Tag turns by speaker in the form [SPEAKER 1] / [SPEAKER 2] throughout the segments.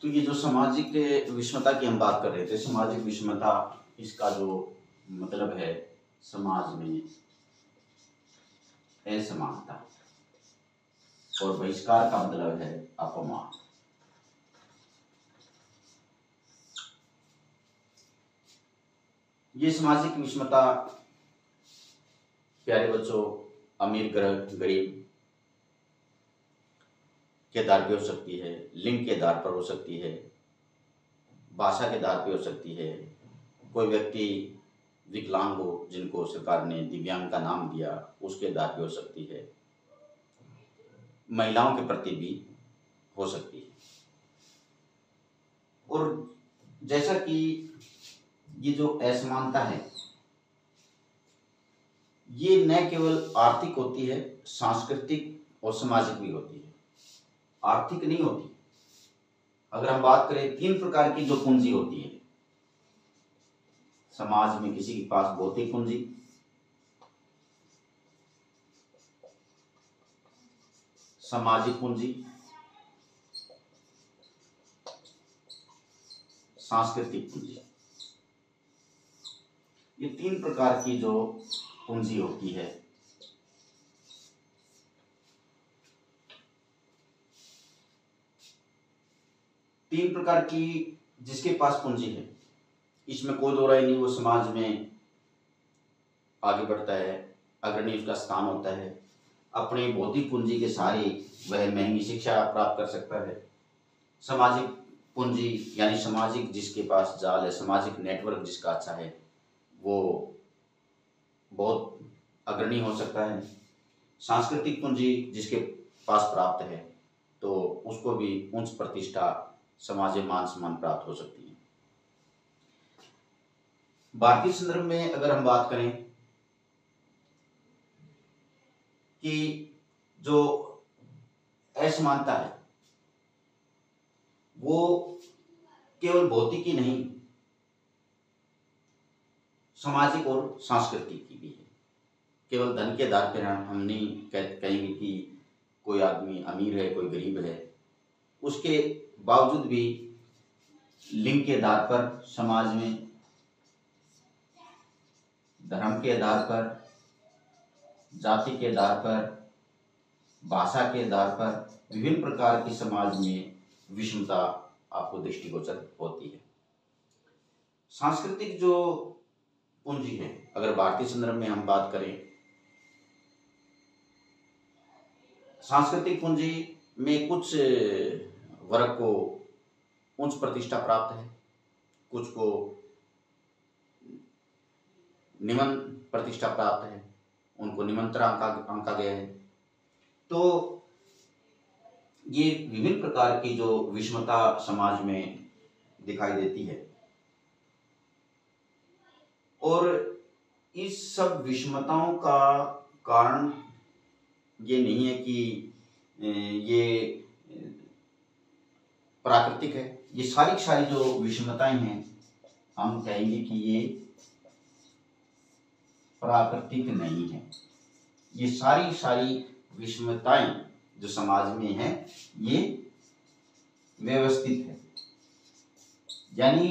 [SPEAKER 1] तो ये जो सामाजिक विषमता की हम बात कर रहे थे, सामाजिक विषमता, इसका जो मतलब है समाज में असमानता, और बहिष्कार का मतलब है अपमान। ये सामाजिक विषमता प्यारे बच्चों अमीर गरीब के आधार पे हो सकती है, लिंग के आधार पर हो सकती है, भाषा के आधार पे हो सकती है, कोई व्यक्ति विकलांग हो जिनको सरकार ने दिव्यांग का नाम दिया उसके आधार पे हो सकती है, महिलाओं के प्रति भी हो सकती है। और जैसा कि ये जो असमानता है ये न केवल आर्थिक होती है, सांस्कृतिक और सामाजिक भी होती है। आर्थिक नहीं होती। अगर हम बात करें 3 प्रकार की जो पूंजी होती है समाज में, किसी के पास भौतिक पूंजी, सामाजिक पूंजी, सांस्कृतिक पूंजी, ये 3 प्रकार की जो पूंजी होती है तीन प्रकार की जिसके पास पूंजी है, इसमें कोई दो राय नहीं, वो समाज में आगे बढ़ता है, अग्रणी उसका स्थान होता है, अपनी भौतिक पूंजी के सहारे वह महंगी शिक्षा प्राप्त कर सकता है। सामाजिक पूंजी यानी सामाजिक जिसके पास जाल है, सामाजिक नेटवर्क जिसका अच्छा है, वो बहुत अग्रणी हो सकता है। सांस्कृतिक पूंजी जिसके पास प्राप्त है तो उसको भी उच्च प्रतिष्ठा, समाज मान सम्मान प्राप्त हो सकती है। भारतीय संदर्भ में अगर हम बात करें कि जो असमानता है वो केवल भौतिक ही नहीं, सामाजिक और सांस्कृतिक की भी है। केवल धन के आधार पर हम नहीं कहेंगे कि कोई आदमी अमीर है कोई गरीब है, उसके बावजूद भी लिंग के आधार पर, समाज में धर्म के आधार पर, जाति के आधार पर, भाषा के आधार पर विभिन्न प्रकार की समाज में विषमता आपको दृष्टिगोचर होती है। सांस्कृतिक जो पूंजी है, अगर भारतीय संदर्भ में हम बात करें, सांस्कृतिक पूंजी में कुछ वर्ग को उच्च प्रतिष्ठा प्राप्त है, कुछ को निम्न प्रतिष्ठा प्राप्त है, उनको निमंत्रण आंका गया है। तो ये विभिन्न प्रकार की जो विषमता समाज में दिखाई देती है, और इस सब विषमताओं का कारण ये नहीं है कि ये प्राकृतिक है। ये सारी जो विषमताएं हैं हम कहेंगे कि ये प्राकृतिक नहीं है। ये सारी विषमताएं जो समाज में है ये व्यवस्थित है, यानी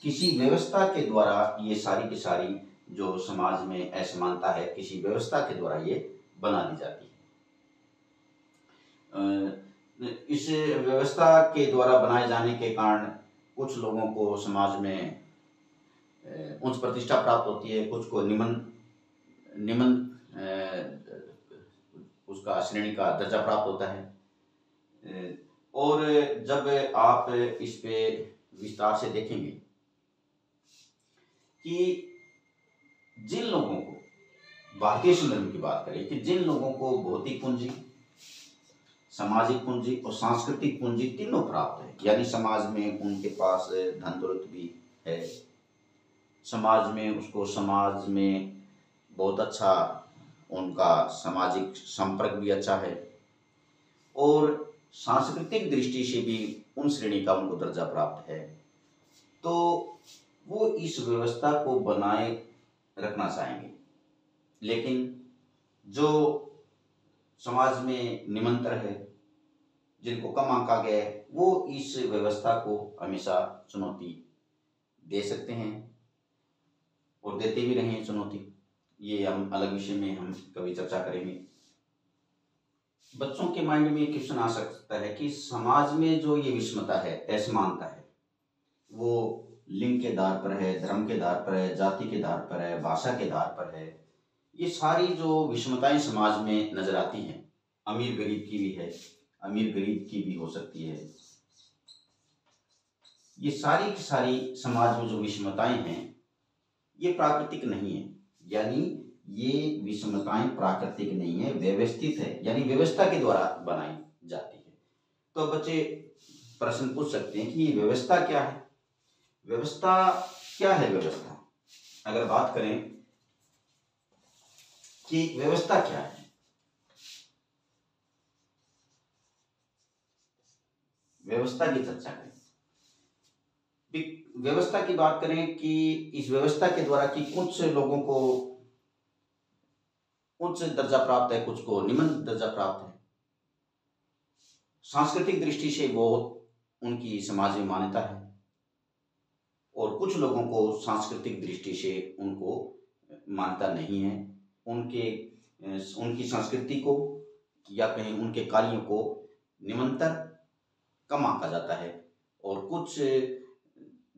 [SPEAKER 1] किसी व्यवस्था के द्वारा ये सारी की सारी जो समाज में असमानता है किसी व्यवस्था के द्वारा ये बना दी जाती है। इस व्यवस्था के द्वारा बनाए जाने के कारण कुछ लोगों को समाज में उच्च प्रतिष्ठा प्राप्त होती है, कुछ को निम्न उसका श्रेणी का दर्जा प्राप्त होता है। और जब आप इस पे विस्तार से देखेंगे कि जिन लोगों को, भारतीय संदर्भ की बात करें कि जिन लोगों को भौतिक पूंजी, सामाजिक पूंजी और सांस्कृतिक पूंजी तीनों प्राप्त है, यानी समाज में उनके पास धन दौलत भी है, समाज में बहुत अच्छा उनका सामाजिक संपर्क भी अच्छा है, और सांस्कृतिक दृष्टि से भी उन श्रेणी का उनको दर्जा प्राप्त है, तो वो इस व्यवस्था को बनाए रखना चाहेंगे। लेकिन जो समाज में निमंत्र है, जिनको कम आंका गया है, वो इस व्यवस्था को हमेशा चुनौती दे सकते हैं और देते भी रहे हैं चुनौती। ये हम अलग विषय में हम कभी चर्चा करेंगे। बच्चों के माइंड में क्वेश्चन आ सकता है कि समाज में जो ये विषमता है, असमानता है, वो लिंग के आधार पर है, धर्म के आधार पर है, जाति के आधार पर है, भाषा के आधार पर है। ये सारी जो विषमताएं समाज में नजर आती हैं, अमीर गरीब की भी है, अमीर गरीब की भी हो सकती है। ये सारी की सारी समाज में जो विषमताएं हैं ये प्राकृतिक नहीं है, यानी ये विषमताएं प्राकृतिक नहीं है, व्यवस्थित है, यानी व्यवस्था के द्वारा बनाई जाती है। तो बच्चे प्रश्न पूछ सकते हैं कि ये व्यवस्था क्या है? व्यवस्था क्या है? व्यवस्था अगर बात करें कि व्यवस्था क्या है, व्यवस्था की चर्चा करें। व्यवस्था की बात करें कि इस व्यवस्था के द्वारा कि कुछ लोगों को उच्च दर्जा प्राप्त है, कुछ को निम्न दर्जा प्राप्त है। सांस्कृतिक दृष्टि से बहुत उनकी समाज में मान्यता है और कुछ लोगों को सांस्कृतिक दृष्टि से उनको मान्यता नहीं है। उनकी संस्कृति को या कहीं उनके कार्यों को निम्नतर कम आंका जाता है और कुछ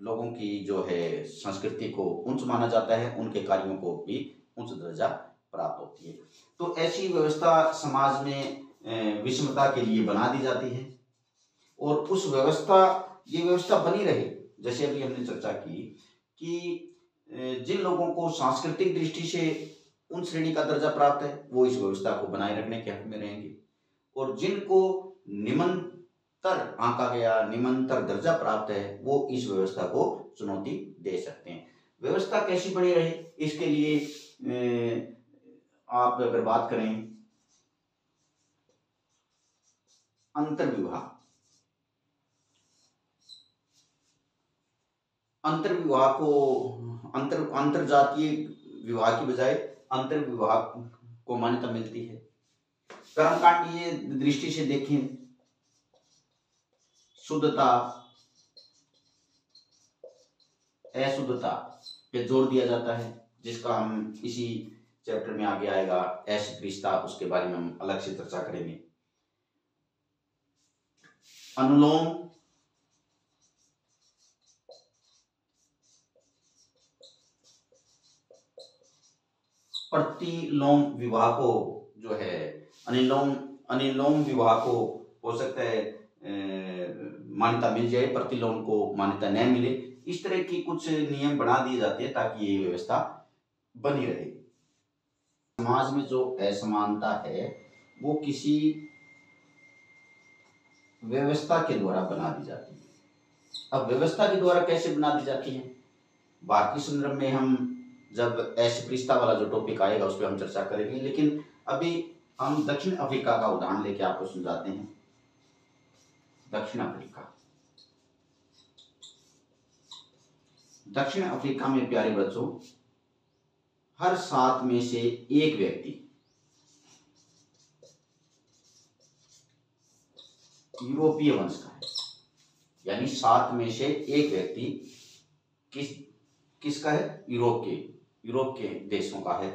[SPEAKER 1] लोगों की जो है संस्कृति को उच्च माना जाता है, उनके कार्यों को भी उच्च दर्जा प्राप्त होती है। तो ऐसी व्यवस्था समाज में विषमता के लिए बना दी जाती है और उस ये व्यवस्था बनी रहे। जैसे अभी हमने चर्चा की कि जिन लोगों को सांस्कृतिक दृष्टि से उन श्रेणी का दर्जा प्राप्त है वो इस व्यवस्था को बनाए रखने के हक में रहेंगे और जिनको निम्नतर आंका गया, निम्नतर दर्जा प्राप्त है, वो इस व्यवस्था को चुनौती दे सकते हैं। व्यवस्था कैसी बनी रहे, इसके लिए आप अगर बात करें अंतर्विवाह, अंतर्विवाह को अंतरजातीय विवाह की बजाय अंतर्विवाह को मान्यता मिलती है। कर्मकांडीय दृष्टि से देखें, शुद्धता अशुद्धता पे जोर दिया जाता है, जिसका हम इसी चैप्टर में आगे आएगा ऐश रिश्ता, उसके बारे में हम अलग से चर्चा करेंगे। अनुलोम प्रतिलोम विवाह को जो है अनिलोम विवाह को हो सकता है मान्यता मिल जाए, प्रतिलोम को मान्यता न मिले। इस तरह की कुछ नियम बना दिए जाते हैं ताकि ये व्यवस्था बनी रहे। समाज में जो असमानता है वो किसी व्यवस्था के द्वारा बना दी जाती है। अब व्यवस्था के द्वारा कैसे बना दी जाती है? भारतीय संदर्भ में हम जब अस्पृश्यता वाला जो टॉपिक आएगा उस पर हम चर्चा करेंगे, लेकिन अभी हम दक्षिण अफ्रीका का उदाहरण लेके आपको समझाते हैं। दक्षिण अफ्रीका में प्यारे बच्चों, हर 7 में से एक व्यक्ति यूरोपीय वंश का है, यानी 7 में से एक व्यक्ति किसका है? यूरोप के देशों का है।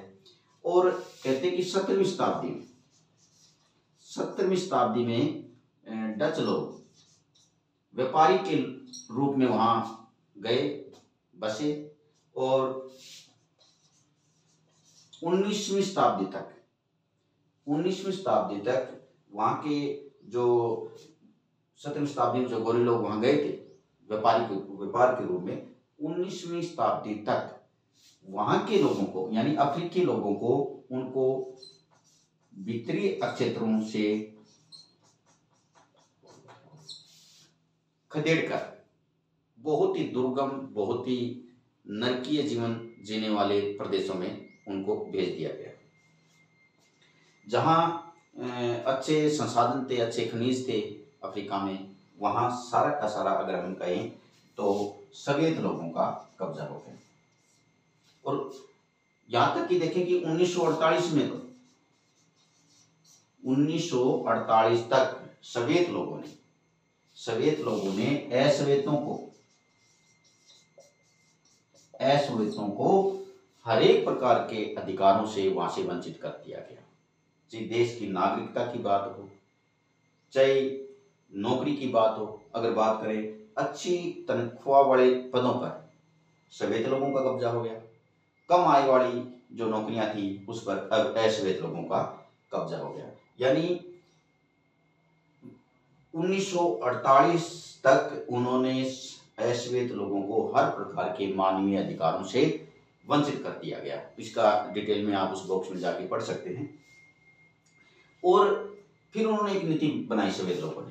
[SPEAKER 1] और कहते हैं कि 17वीं शताब्दी में डच लोग व्यापारी के रूप में वहां गए, बसे और 19वीं शताब्दी तक वहां के जो 17वीं शताब्दी में जो गोरे लोग वहां गए थे व्यापार के रूप में, 19वीं शताब्दी तक वहां के लोगों को यानी अफ्रीकी लोगों को उनको भीतरी क्षेत्रों से खदेड़कर बहुत ही दुर्गम, बहुत ही नरकीय जीवन जीने वाले प्रदेशों में उनको भेज दिया गया, जहां अच्छे संसाधन थे, अच्छे खनिज थे अफ्रीका में। वहां सारा का सारा अगर हम कहें तो सफेद लोगों का कब्जा हो गया। और यहां तक कि देखें कि 1948 में तो 1948 तक सवेत लोगों ने अश्वेतों को हर एक प्रकार के अधिकारों से वहां से वंचित कर दिया गया। चाहे देश की नागरिकता की बात हो, चाहे नौकरी की बात हो, अगर बात करें अच्छी तनख्वाह वाले पदों पर सवेत लोगों का कब्जा हो गया। कम आय वाली जो नौकरियां थी उस पर अब अश्वेत लोगों का कब्जा हो गया। यानी 1948 तक उन्होंने अश्वेत लोगों को हर प्रकार के मानवीय अधिकारों से वंचित कर दिया गया। इसका डिटेल में आप उस बॉक्स में जाके पढ़ सकते हैं। और फिर उन्होंने एक नीति बनाई सवेत लोगों ने,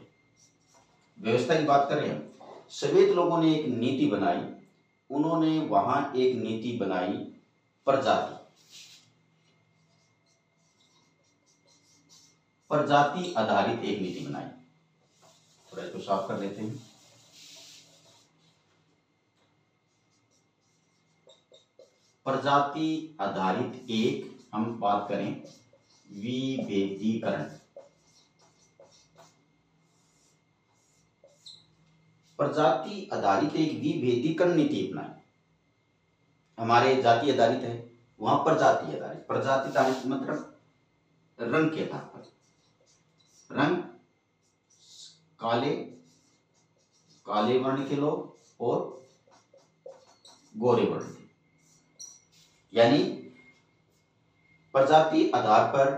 [SPEAKER 1] व्यवस्था की बात करें हम, सवेत लोगों ने एक नीति बनाई। उन्होंने वहां एक नीति बनाई प्रजाति आधारित एक नीति बनाई। थोड़ा इसको साफ कर लेते हैं। प्रजाति आधारित एक हम बात करें विभेदीकरण। प्रजाति आधारित एक विभेदीकरण नीति अपनाई। हमारे जाति आधारित है, वहां प्रजाति आधारित मतलब रंग के आधार पर, रंग, काले वर्ण के लोग और गोरे वर्ण के, यानी प्रजाति आधार पर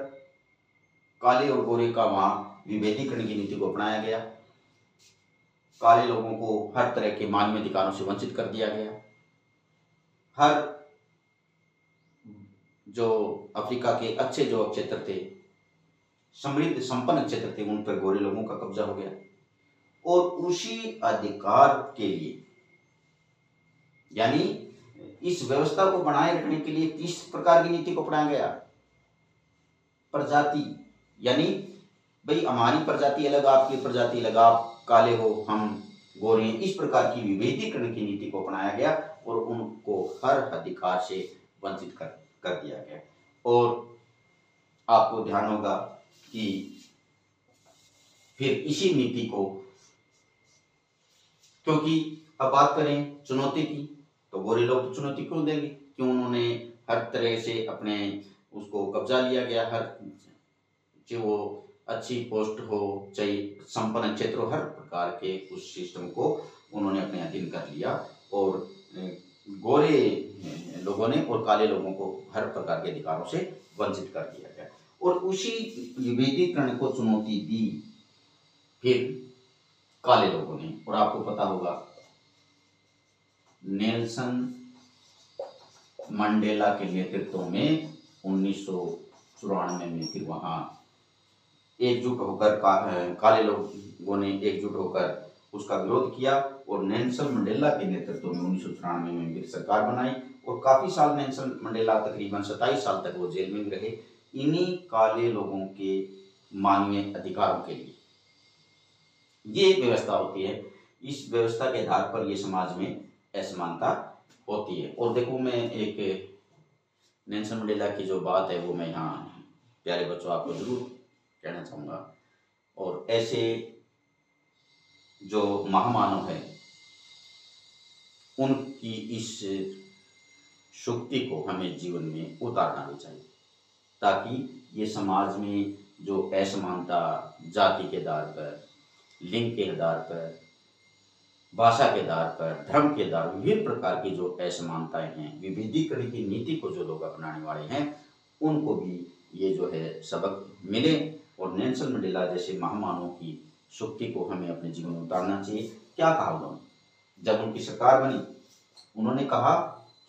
[SPEAKER 1] काले और गोरे का वहां विभेदीकरण की नीति को अपनाया गया। काले लोगों को हर तरह के मानवीय अधिकारों से वंचित कर दिया गया। हर जो अफ्रीका के अच्छे जो क्षेत्र थे, समृद्ध संपन्न क्षेत्र थे, उन पर गोरे लोगों का कब्जा हो गया। और उसी अधिकार के लिए, यानी इस व्यवस्था को बनाए रखने के लिए किस प्रकार की नीति को अपनाया गया? प्रजाति, यानी भाई हमारी प्रजाति अलग, आपकी प्रजाति अलग, आप काले हो, हम गोरे हैं, इस प्रकार की विभेदीकरण की नीति को अपनाया गया और उनको हर अधिकार से वंचित कर दिया गया। और आपको ध्यान होगा कि फिर इसी नीति को, क्योंकि अब बात करें चुनौती की, तो गोरे लोग तो चुनौती क्यों देंगे? क्यों उन्होंने हर तरह से अपने उसको कब्जा लिया गया। हर चाहे वो अच्छी पोस्ट हो, चाहे संपन्न क्षेत्र हो, हर प्रकार के उस सिस्टम को उन्होंने अपने अधीन कर लिया। और गोरे लोगों ने और काले लोगों को हर प्रकार के अधिकारों से वंचित कर दिया गया। और उसी विभेदीकरण को चुनौती दी फिर काले लोगों ने। और आपको पता होगा नेल्सन मंडेला के नेतृत्व में 1994 में फिर वहां एकजुट होकर काले लोगों ने एकजुट होकर उसका विरोध किया। और नेल्सन मंडेला के नेतृत्व में 1994 में फिर सरकार बनाई। और काफी साल नेल्सन मंडेला, तकरीबन 27 साल तक वो जेल में भी रहे, इन्हीं काले लोगों के मानवीय अधिकारों के लिए। ये एक व्यवस्था होती है, इस व्यवस्था के आधार पर ये समाज में असमानता होती है। और देखो, मैं एक नेल्सन मंडेला की जो बात है वो मैं यहाँ प्यारे बच्चों आपको जरूर कहना चाहूँगा। और ऐसे जो महामानव है उनकी इस शक्ति को हमें जीवन में उतारना भी चाहिए, ताकि ये समाज में जो असमानता जाति के आधार पर, लिंग के आधार पर, भाषा के आधार पर, धर्म के आधार पर विभिन्न प्रकार की जो असमानताएं हैं, विभेदीकरण की नीति को जो लोग अपनाने वाले हैं, उनको भी ये जो है सबक मिले। और नेल्सन मंडेला जैसे महामानवों की शक्ति को हमें अपने जीवन में उतारना चाहिए। क्या कहा उन्होंने जब उनकी सरकार बनी? उन्होंने कहा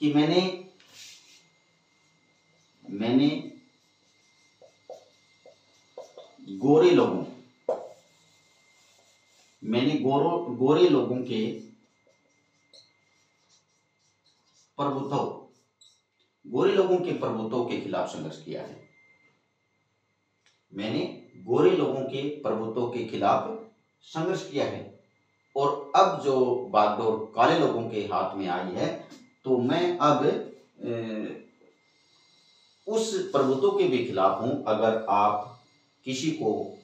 [SPEAKER 1] कि मैंने गोरे लोगों के प्रभुत्व के खिलाफ संघर्ष किया है। मैंने गोरे लोगों के प्रभुत्व के खिलाफ संघर्ष किया है। और अब जो बागडोर काले लोगों के हाथ में आई है, तो मैं अब उस प्रभुत्व के भी खिलाफ हूं। अगर आप किसी को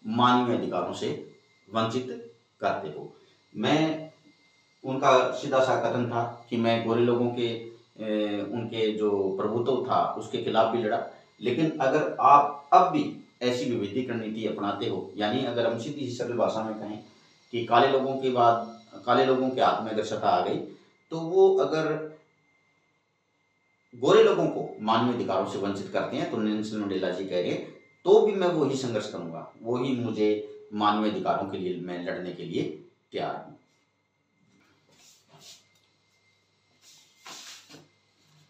[SPEAKER 1] मानवीय अधिकारों से वंचित करते हो। मैं उनका सीधा सा कथन था कि मैं गोरे लोगों के उनके जो प्रभुत्व था उसके खिलाफ भी लड़ा, लेकिन अगर आप अब भी ऐसी विभेदीकरण नीति अपनाते हो, यानी अगर हम सीधी सरल भाषा में कहें कि काले लोगों के हाथ में अगर सत्ता आ गई, तो वो अगर गोरे लोगों को मानवीय अधिकारों से वंचित करते हैं, तो नेल्सन मंडेला जी कह रहे हैं तो भी मैं वही संघर्ष करूंगा, वही मुझे मानवीय अधिकारों के लिए मैं लड़ने के लिए तैयार हूं।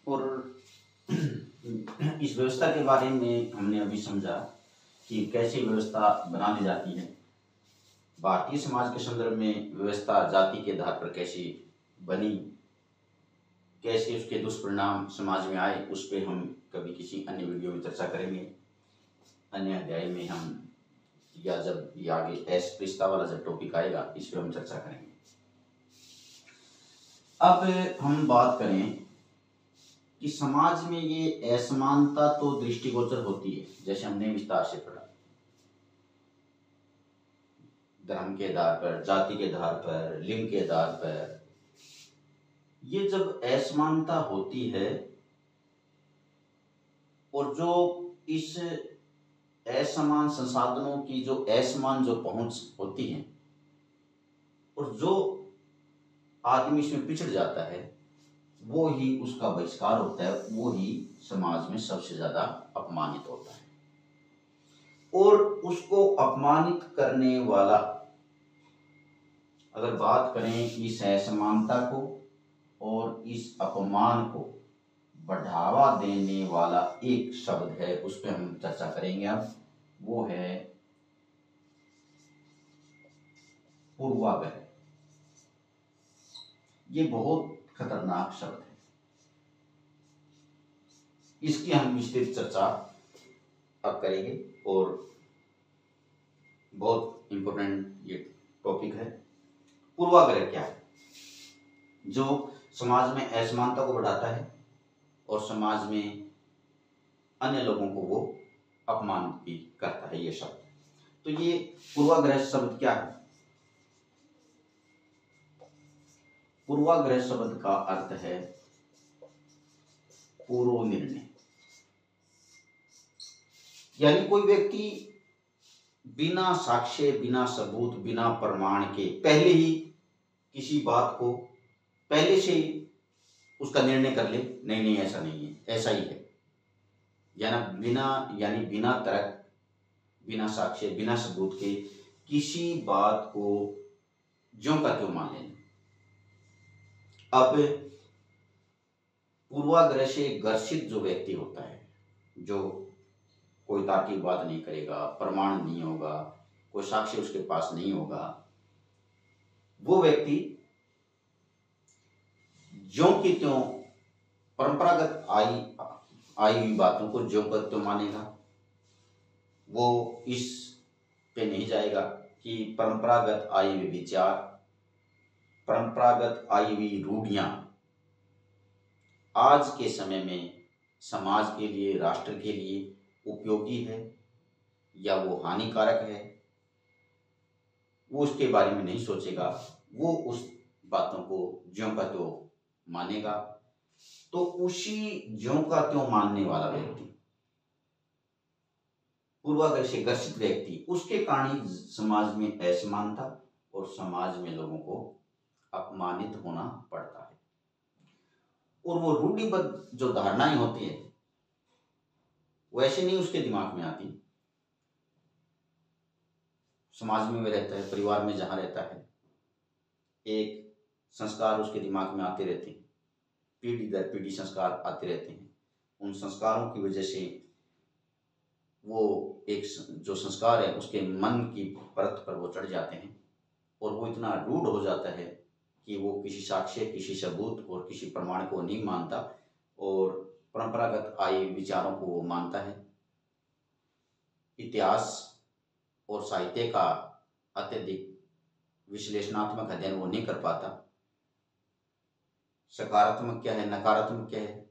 [SPEAKER 1] और इस व्यवस्था के बारे में हमने अभी समझा कि कैसे व्यवस्था बना ली जाती है। भारतीय समाज के संदर्भ में व्यवस्था जाति के आधार पर कैसी बनी, कैसे उसके दुष्परिणाम समाज में आए, उस पर हम कभी किसी अन्य वीडियो में चर्चा करेंगे। अन्य अध्याय में हम, या जब ये आगे अस्पृश्यता वाला जब टॉपिक आएगा, इस पर हम चर्चा करेंगे। अब हम बात करें कि समाज में ये असमानता तो दृष्टिगोचर होती है, जैसे हमने विस्तार से पढ़ा, धर्म के आधार पर, जाति के आधार पर, लिंग के आधार पर। ये जब असमानता होती है और जो इस असमान संसाधनों की जो असमान जो पहुंच होती है, और जो आदमी इसमें पिछड़ जाता है, वो ही उसका बहिष्कार होता है, वो ही समाज में सबसे ज्यादा अपमानित होता है। और उसको अपमानित करने वाला, अगर बात करें इस असमानता को और इस अपमान को बढ़ावा देने वाला एक शब्द है, उस पर हम चर्चा करेंगे अब, वो है पूर्वाग्रह। ये बहुत खतरनाक शब्द है, इसकी हम विस्तृत चर्चा अब करेंगे और बहुत इंपॉर्टेंट ये टॉपिक है। पूर्वाग्रह क्या है? जो समाज में असमानता को बढ़ाता है और समाज में अन्य लोगों को वो अपमानित भी करता है, ये शब्द। तो ये पूर्वाग्रह शब्द क्या है? पूर्वाग्रह शब्द का अर्थ है पूर्व निर्णय, यानी कोई व्यक्ति बिना साक्ष्य, बिना सबूत, बिना प्रमाण के पहले ही किसी बात को पहले से ही उसका निर्णय कर ले, नहीं नहीं ऐसा नहीं है, ऐसा ही है, यानी बिना तर्क, बिना साक्ष्य, बिना सबूत के किसी बात को ज्यों का त्यों मान लेना। अब पूर्वाग्रह से ग्रसित जो व्यक्ति होता है, जो कोई तार्किक बात नहीं करेगा, प्रमाण नहीं होगा, कोई साक्ष्य उसके पास नहीं होगा, वो व्यक्ति ज्यों की त्यों परंपरागत आई हुई बातों को ज्यों का त्यों मानेगा। वो इस पे नहीं जाएगा कि परंपरागत आई हुई विचार, परंपरागत आई हुई रूढ़ियां आज के समय में समाज के लिए, राष्ट्र के लिए उपयोगी है या वो हानिकारक है, वो उसके बारे में नहीं सोचेगा, वो उस बातों को ज्यों का त्यों मानेगा। तो उसी ज्यों का त्यों मानने वाला व्यक्ति, पूर्वाग्रह से ग्रसित व्यक्ति, उसके कारण ही समाज में असमानता और समाज में लोगों को अपमानित होना पड़ता है। और वो रूढ़िबद्ध जो धारणाएं होती है वैसे नहीं उसके दिमाग में आती। समाज में रहता है, परिवार में जहां रहता है, एक संस्कार उसके दिमाग में आते रहते हैं, पीढ़ी दर पीढ़ी संस्कार आते रहते हैं। उन संस्कारों की वजह से वो एक जो संस्कार है उसके मन की परत पर वो चढ़ जाते हैं और वो इतना रूढ़ हो जाता है कि वो किसी साक्ष्य, किसी सबूत और किसी प्रमाण को नहीं मानता और परंपरागत आए विचारों को वो मानता है। इतिहास और साहित्य का अत्यधिक विश्लेषणात्मक अध्ययन वो नहीं कर पाता। सकारात्मक क्या है, नकारात्मक क्या है,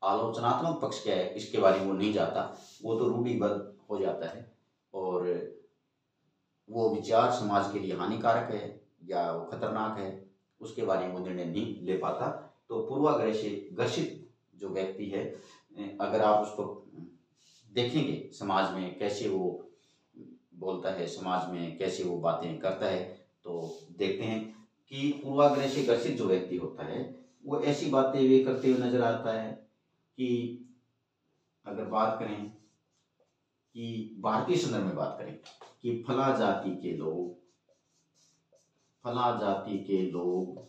[SPEAKER 1] आलोचनात्मक पक्ष क्या है, इसके बारे में वो नहीं जाता। वो तो रूढ़िबद्ध हो जाता है और वो विचार समाज के लिए हानिकारक है या वो खतरनाक है, उसके बारे में वो निर्णय नहीं ले पाता। तो पूर्वाग्रह से ग्रसित जो व्यक्ति है, अगर आप उसको देखेंगे समाज में कैसे वो बोलता है, समाज में कैसे वो बातें करता है, तो देखते हैं कि पूर्वाग्रह से ग्रसित जो व्यक्ति होता है वो ऐसी बातें वे करते हुए नजर आता है कि अगर बात करें कि भारतीय संदर्भ में बात करें कि फला जाति के लोग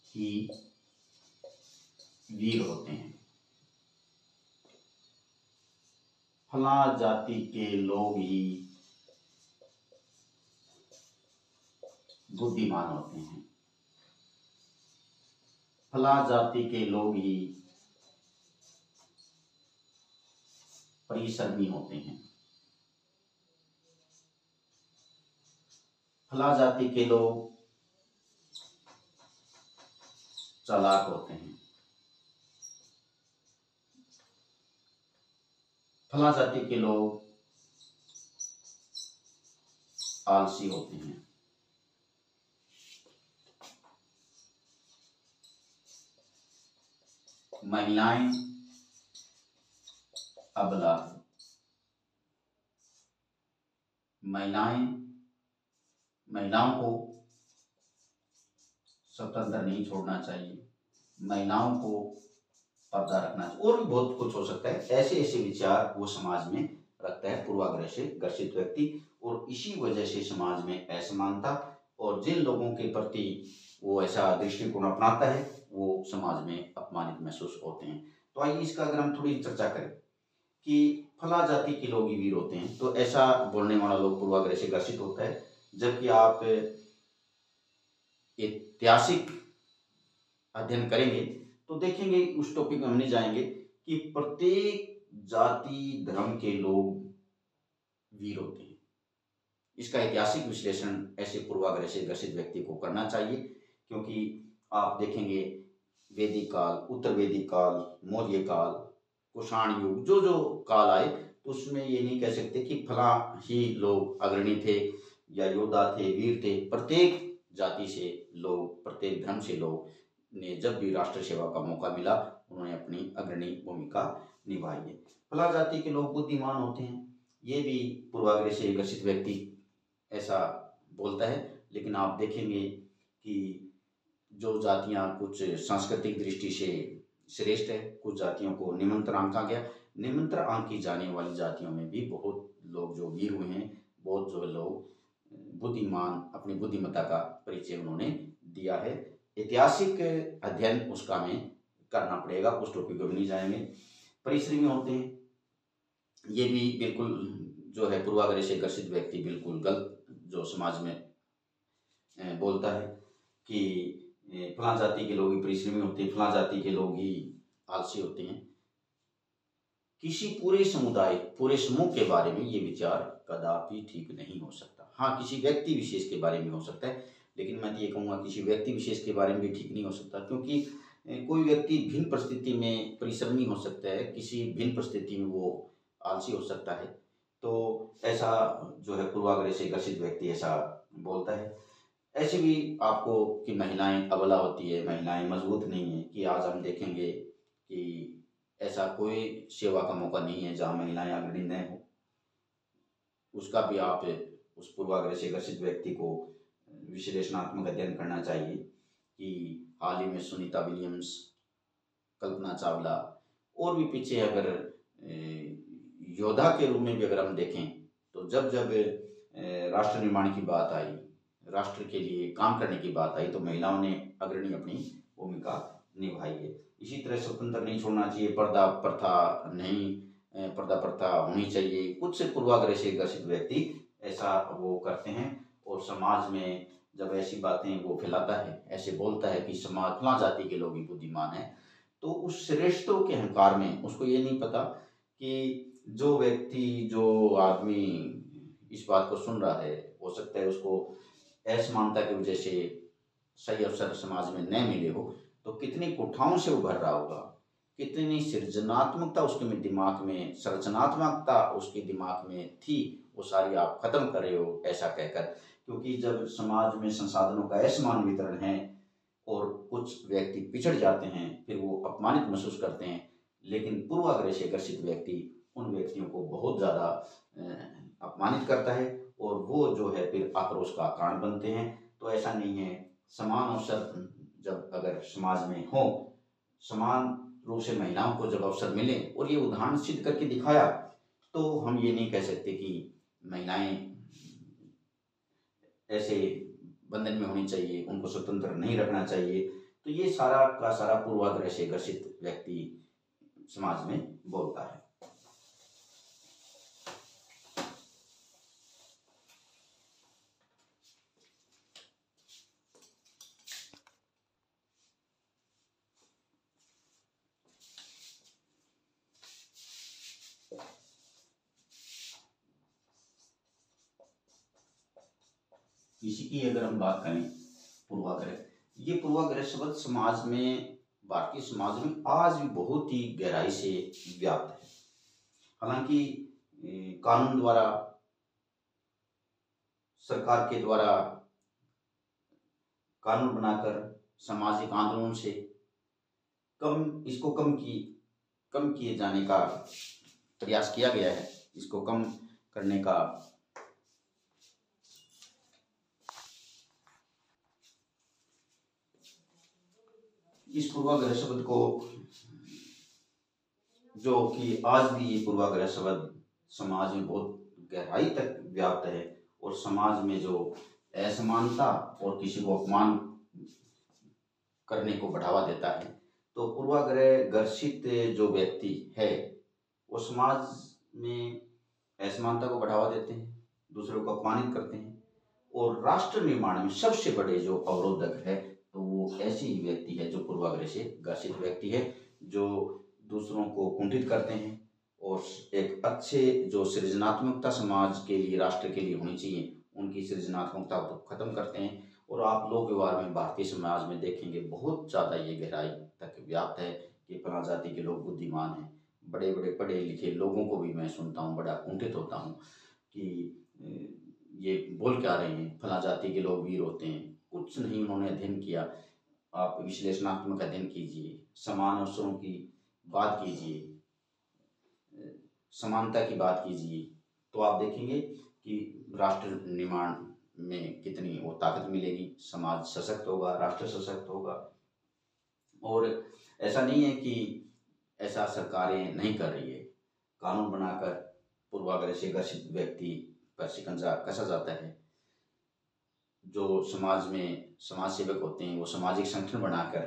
[SPEAKER 1] ही वीर होते हैं, फला जाति के लोग ही बुद्धिमान होते हैं, फला जाति के लोग ही परिश्रमी होते हैं, फला जाति के लोग चालाक होते हैं, फला जाति के लोग आलसी होते हैं, महिलाएं अबला, महिलाओं को स्वतंत्र नहीं छोड़ना चाहिए, महिलाओं को पर्दा रखना चाहिए, और भी बहुत कुछ हो सकता है। ऐसे ऐसे विचार वो समाज में रखता है पूर्वाग्रह से ग्रसित व्यक्ति, और इसी वजह से समाज में असमानता और जिन लोगों के प्रति वो ऐसा दृष्टिकोण अपनाता है वो समाज में अपमानित महसूस होते हैं। तो आइए इसका अगर हम थोड़ी चर्चा करें कि फला जाति के लोग ही वीर होते हैं, तो ऐसा बोलने वाला लोग पूर्वाग्रह से ग्रसित होता है। जबकि आप ऐतिहासिक अध्ययन करेंगे तो देखेंगे, उस टॉपिक में हम नहीं जाएंगे, कि प्रत्येक जाति धर्म के लोग वीर होते हैं। इसका ऐतिहासिक विश्लेषण ऐसे पूर्वाग्रह से ग्रसित व्यक्ति को करना चाहिए, क्योंकि आप देखेंगे वैदिक काल, उत्तर वैदिक काल, मौर्य काल, कुषाण युग, जो जो काल आए, तो उसमें ये नहीं कह सकते कि फला ही लोग अग्रणी थे या योद्धा थे, वीर थे। प्रत्येक जाति से लोग, प्रत्येक धर्म से लोग ने जब भी राष्ट्र सेवा का मौका मिला उन्होंने अपनी अग्रणी भूमिका निभाई है। फला जाति के लोग बुद्धिमान होते हैं, ये भी पूर्वाग्रह से ग्रसित व्यक्ति ऐसा बोलता है। लेकिन आप देखेंगे कि जो जातियां कुछ सांस्कृतिक दृष्टि से श्रेष्ठ है, कुछ जातियों को निमंत्रण आंका गया, निमंत्रण आंकी जाने वाली जातियों में भी बहुत लोग जो वीर हुए हैं, बहुत जो लोग बुद्धिमान, अपनी बुद्धिमत्ता का परिचय उन्होंने दिया है। ऐतिहासिक अध्ययन उसका में करना पड़ेगा, उस टॉपिक को भी नहीं जाएंगे। परिश्रमी होते हैं, ये भी बिल्कुल जो है पूर्वाग्रह से ग्रसित व्यक्ति बिल्कुल गलत जो समाज में बोलता है कि फला जाति के लोग ही परिश्रमी होते हैं, फला जाति के लोग ही आलसी होते हैं। किसी पूरे समुदाय, पूरे समूह के बारे में ये विचार कदापि ठीक नहीं हो सकता। हाँ, किसी व्यक्ति विशेष के बारे में हो सकता है, लेकिन मैं ये कहूँगा किसी व्यक्ति विशेष के बारे में भी ठीक नहीं हो सकता, क्योंकि कोई व्यक्ति भिन्न परिस्थिति में परिश्रमी हो सकता है, किसी भिन्न परिस्थिति में वो आलसी हो सकता है। तो ऐसा जो है पूर्वाग्रह से ग्रसित व्यक्ति ऐसा बोलता है। ऐसे भी आपको कि महिलाएं अबला होती है, महिलाएं मजबूत नहीं है, कि आज हम देखेंगे कि ऐसा कोई सेवा का मौका नहीं है जहाँ महिलाएं अग्रणी न हो। उसका भी आप उस पूर्वाग्रह से ग्रसित व्यक्ति को विश्लेषणात्मक अध्ययन करना चाहिए कि हाल ही में सुनीता विलियम्स, कल्पना चावला और भी पीछे अगर योद्धा के रूप में भी अगर हम देखें, तो जब जब राष्ट्र निर्माण की बात आई, राष्ट्र के लिए काम करने की बात आई, तो महिलाओं ने अग्रणी अपनी भूमिका निभाई है। इसी तरह स्वतंत्र नहीं छोड़ना चाहिए, पर्दा प्रथा होनी चाहिए। कुछ से पूर्वाग्रह से ग्रसित व्यक्ति ऐसा वो करते हैं, और समाज में जब ऐसी बातें वो फैलाता है, ऐसे बोलता है कि समाज फला जाति के लोग ही बुद्धिमान है, तो उस श्रेष्ठों के अहंकार में उसको ये नहीं पता कि जो व्यक्ति, जो आदमी इस बात को सुन रहा है, हो सकता है उसको असमानता की वजह से सही अवसर समाज में न मिले हो, तो कितनी कुठाओं से उभर रहा होगा, कितनी सृजनात्मकता उसके में दिमाग में, संरचनात्मकता उसके दिमाग में थी, वो सारी आप खत्म कर रहे हो ऐसा कहकर। क्योंकि जब समाज में संसाधनों का असमान वितरण है और कुछ व्यक्ति पिछड़ जाते हैं, फिर वो अपमानित महसूस करते हैं, लेकिन पूर्वाग्रह से ग्रसित व्यक्ति उन व्यक्तियों को बहुत ज़्यादा अपमानित करता है और वो जो है फिर आक्रोश का कारण बनते हैं। तो ऐसा नहीं है, समान अवसर जब अगर समाज में हो, समान रूप से महिलाओं को जब अवसर मिले, और ये उदाहरण सिद्ध करके दिखाया, तो हम ये नहीं कह सकते कि महिलाएं ऐसे बंधन में होनी चाहिए, उनको स्वतंत्र नहीं रखना चाहिए। तो ये सारा का सारा पूर्वाग्रह से ग्रसित व्यक्ति समाज में बोलता है। इसी की अगर हम बात करें पूर्वाग्रह, ये पूर्वाग्रह शब्द समाज में, भारतीय समाज में आज भी बहुत ही गहराई से व्याप्त है। हालांकि कानून द्वारा, सरकार के द्वारा कानून बनाकर, सामाजिक आंदोलन से इसको कम किए जाने का प्रयास किया गया है। इसको कम करने का इस पूर्वाग्रह शब्द को, जो कि आज भी ये पूर्वाग्रह शब्द समाज में बहुत गहराई तक व्याप्त है और समाज में जो असमानता और किसी को अपमान करने को बढ़ावा देता है, तो पूर्वाग्रह ग्रसित जो व्यक्ति है वो समाज में असमानता को बढ़ावा देते हैं, दूसरों को अपमानित करते हैं, और राष्ट्र निर्माण में सबसे बड़े जो अवरोधक है, तो वो ऐसे ही व्यक्ति है जो पूर्वाग्रह से ग्रसित व्यक्ति है, जो दूसरों को कुंठित करते हैं और एक अच्छे जो सृजनात्मकता समाज के लिए, राष्ट्र के लिए होनी चाहिए, उनकी सृजनात्मकता को खत्म करते हैं। और आप लोक व्यवहार में भारतीय समाज में देखेंगे बहुत ज़्यादा ये गहराई तक व्याप्त है कि फला जाति के लोग बुद्धिमान हैं। बड़े बड़े पढ़े लिखे लोगों को भी मैं सुनता हूँ, बड़ा कुंठित होता हूँ कि ये बोल क्या रहे हैं, फला जाति के लोग वीर होते हैं। कुछ नहीं उन्होंने अध्ययन किया। आप विश्लेषणात्मक अध्ययन कीजिए, समान अवसरों की बात कीजिए, समानता की बात कीजिए, तो आप देखेंगे कि राष्ट्र निर्माण में कितनी वो ताकत मिलेगी, समाज सशक्त होगा, राष्ट्र सशक्त होगा। और ऐसा नहीं है कि ऐसा सरकारें नहीं कर रही है, कानून बनाकर पूर्वाग्रह से ग्रसित व्यक्ति पर शिकंजा कसा जाता है। जो समाज में समाज सेवक होते हैं वो सामाजिक संगठन बनाकर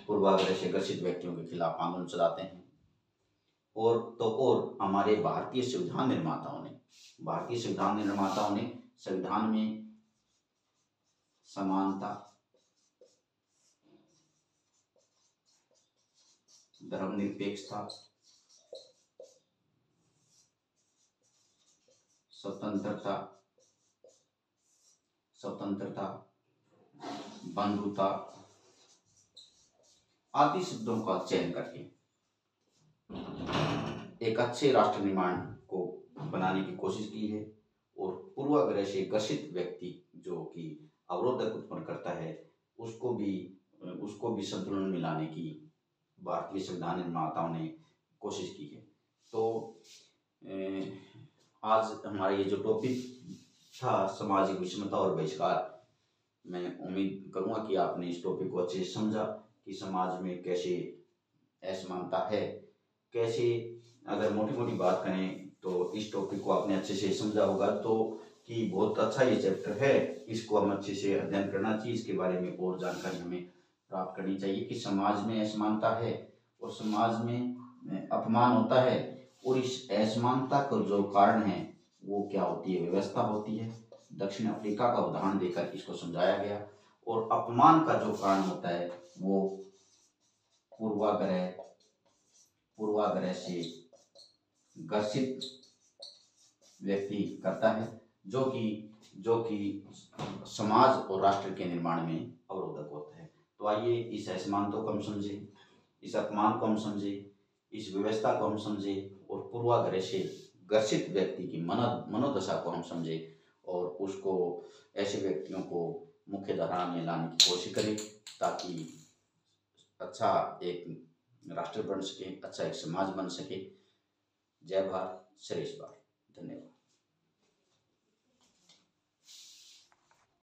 [SPEAKER 1] पूर्वाग्रह से ग्रसित व्यक्तियों के खिलाफ आंदोलन चलाते हैं। और हमारे भारतीय संविधान निर्माताओं ने संविधान में समानता, धर्मनिरपेक्षता, स्वतंत्रता, बंधुता आदि शब्दों का चयन करके एक अच्छे राष्ट्र निर्माण को बनाने की कोशिश की है। और पूर्वाग्रह से ग्रसित व्यक्ति जो कि अवरोधक उत्पन्न करता है, उसको भी संतुलन में लाने की भारतीय संविधान निर्माताओं ने कोशिश की है। तो आज हमारा ये जो टॉपिक था, सामाजिक विषमता और बहिष्कार, मैं उम्मीद करूँगा कि आपने इस टॉपिक को अच्छे से समझा कि समाज में कैसे असमानता है, कैसे, अगर मोटी मोटी बात करें तो इस टॉपिक को आपने अच्छे से समझा होगा तो कि बहुत अच्छा ये चैप्टर है, इसको हम अच्छे से अध्ययन करना चाहिए, इसके बारे में और जानकारी हमें प्राप्त करनी चाहिए कि समाज में असमानता है और समाज में अपमान होता है, और इस असमानता का जो कारण है वो क्या होती है, व्यवस्था होती है। दक्षिण अफ्रीका का उदाहरण देकर इसको समझाया गया। और अपमान का जो कारण होता है वो पूर्वाग्रह से ग्रसित व्यक्ति करता है, जो कि समाज और राष्ट्र के निर्माण में अवरोधक होता है। तो आइए इस असमानता को हम समझें, इस अपमान को हम समझें, इस व्यवस्था को हम समझें और पूर्वाग्रह से ग्रसित व्यक्ति की मनोदशा को हम समझें और उसको ऐसे व्यक्तियों को मुख्य धारा में लाने की कोशिश करें, ताकि अच्छा एक राष्ट्र बन सके, अच्छा एक समाज बन सके। जय भारत, श्रेष्ठ भारत। धन्यवाद।